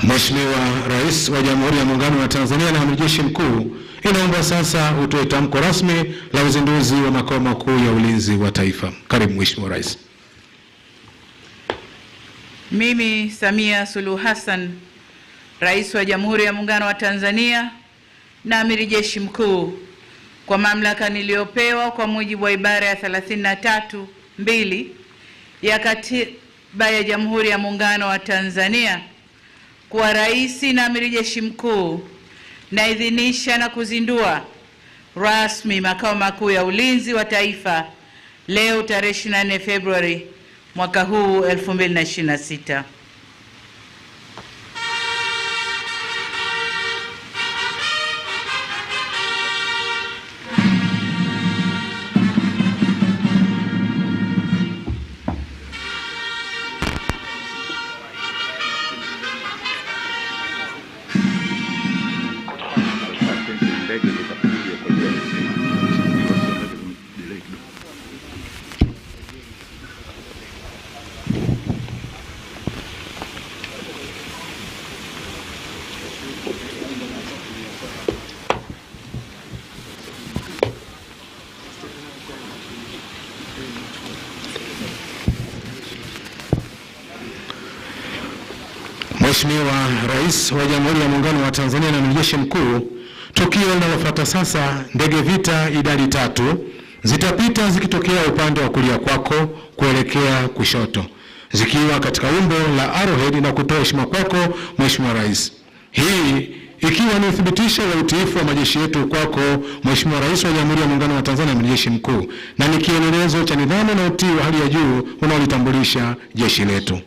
Mheshimiwa Rais wa Jamhuri ya Muungano wa Tanzania na Amiri Jeshi Mkuu, inaomba sasa utoe tamko rasmi la uzinduzi wa makao makuu ya ulinzi wa taifa. Karibu Mheshimiwa Rais. Mimi Samia Suluhu Hassan, Rais wa Jamhuri ya Muungano wa Tanzania na Amiri Jeshi Mkuu, kwa mamlaka niliyopewa kwa mujibu wa ibara ya 33(2) ya Katiba ya Jamhuri ya Muungano wa Tanzania, kuwa Rais na Amiri Jeshi Mkuu, naidhinisha na kuzindua rasmi makao makuu ya ulinzi wa taifa leo tarehe 24 Februari mwaka huu 2026. Mheshimiwa Rais wa Jamhuri ya Muungano wa Tanzania na Amiri Jeshi Mkuu, tukio linalofuata sasa, ndege vita idadi 3 zitapita zikitokea upande wa kulia kwako kuelekea kushoto, zikiwa katika umbo la arrowhead na kutoa heshima kwako Mheshimiwa Rais. Hii ikiwa ni uthibitisho wa utiifu wa majeshi yetu kwako Mheshimiwa Rais wa Jamhuri ya Muungano wa Tanzania na Amiri Jeshi Mkuu, na ni kielelezo cha nidhamu na utii wa hali ya juu unaolitambulisha jeshi letu.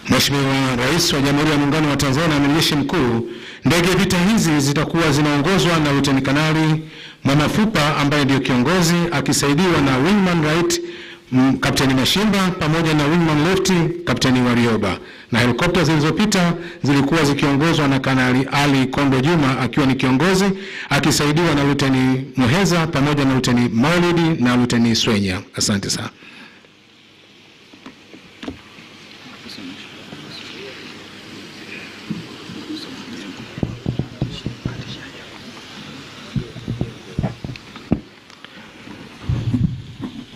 Mheshimiwa Rais wa Jamhuri ya Muungano wa Tanzania na Amiri Jeshi Mkuu, ndege vita hizi zitakuwa zinaongozwa na Luteni Kanali Mwanafupa ambaye ndio kiongozi, akisaidiwa na Wingman Right Kapteni Mashimba pamoja na Wingman Left Kapteni Warioba, na helikopta zilizopita zilikuwa zikiongozwa na Kanali Ali Kondo Juma akiwa ni kiongozi, akisaidiwa na Luteni Muheza pamoja na Luteni Maulidi na Luteni Swenya. Asante sana.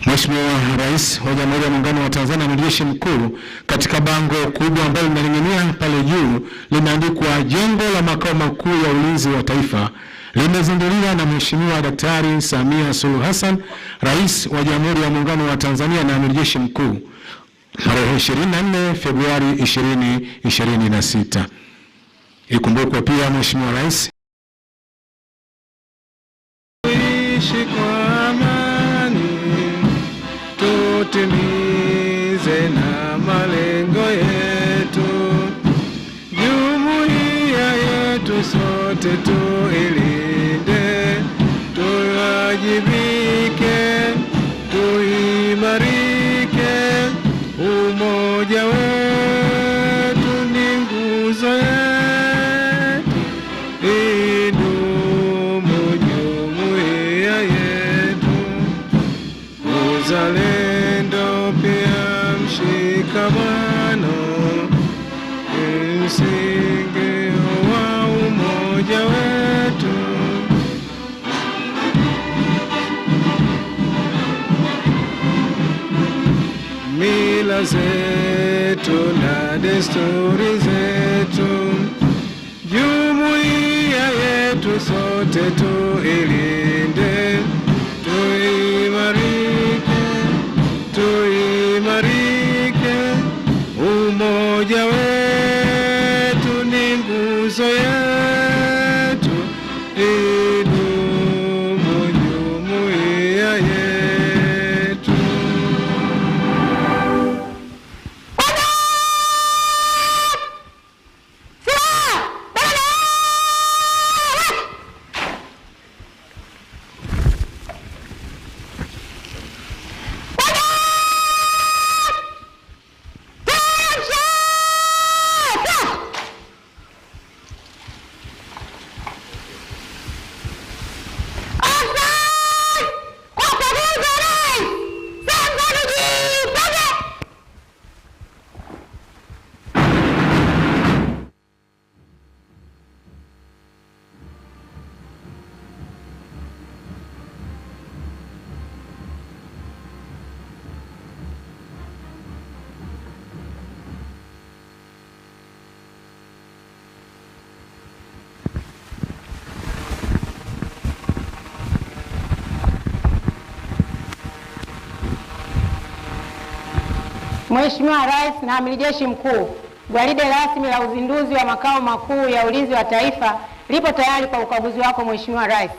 Mheshimiwa Rais wa Jamhuri ya Muungano wa Tanzania na Amiri Jeshi Mkuu, katika bango kubwa ambalo linaning'inia pale juu limeandikwa jengo la makao makuu ya ulinzi wa taifa, limezinduliwa na Mheshimiwa Daktari Samia Suluhu Hassan, Rais wa Jamhuri ya Muungano wa Tanzania na Amiri Jeshi Mkuu, tarehe 24 Februari 2026. Ikumbukwe pia Mheshimiwa Rais tutimize na malengo yetu, jumuiya yetu sote tuilinde, tuwajibike, tuimarike, umoja wetu ni nguzo yetu, idumu jumuiya yetu, uzalendo pia mshikamano, msingi wa umoja wetu. Mila zetu na desturi zetu, jumuiya yetu sote tuilinde, tuimarike, umoja wetu ni nguzo yetu, idumu Mheshimiwa Rais na Amiri Jeshi Mkuu, gwaride rasmi la uzinduzi wa makao makuu ya ulinzi wa taifa lipo tayari kwa ukaguzi wako Mheshimiwa Rais.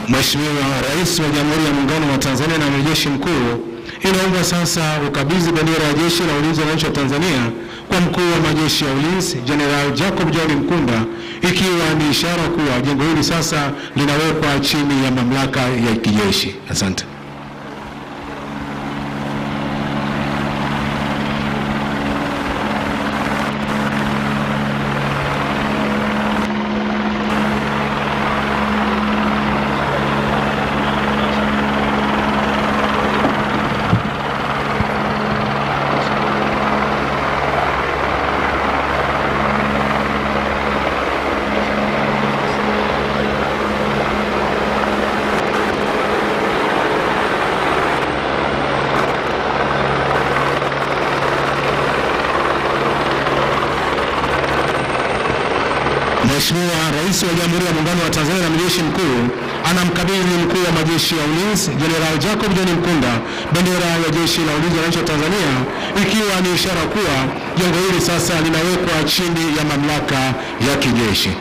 Mheshimiwa Rais wa Jamhuri ya Muungano wa Tanzania na Amiri Jeshi Mkuu, inaomba sasa ukabidhi bendera ya Jeshi la Ulinzi la Wananchi wa Tanzania kwa Mkuu wa Majeshi ya Ulinzi General Jacob John Mkunda, ikiwa ni ishara kuwa jengo hili sasa linawekwa chini ya mamlaka ya kijeshi. Asante. Mheshimiwa Rais wa Jamhuri ya Muungano wa Tanzania na Amiri Jeshi Mkuu anamkabidhi Mkuu wa Majeshi ya Ulinzi General Jacob John Mkunda bendera ya Jeshi la Ulinzi la Wananchi wa Tanzania, ikiwa ni ishara kuwa jengo hili sasa linawekwa chini ya mamlaka ya kijeshi.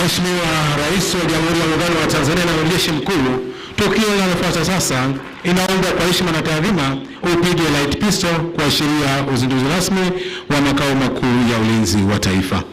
Mheshimiwa Rais wa Jamhuri ya Muungano wa Tanzania na Amiri Jeshi Mkuu, tukio linalofuata sasa inaomba kwa heshima na taadhima upige light pistol kuashiria uzinduzi rasmi wa makao makuu ya ulinzi wa taifa.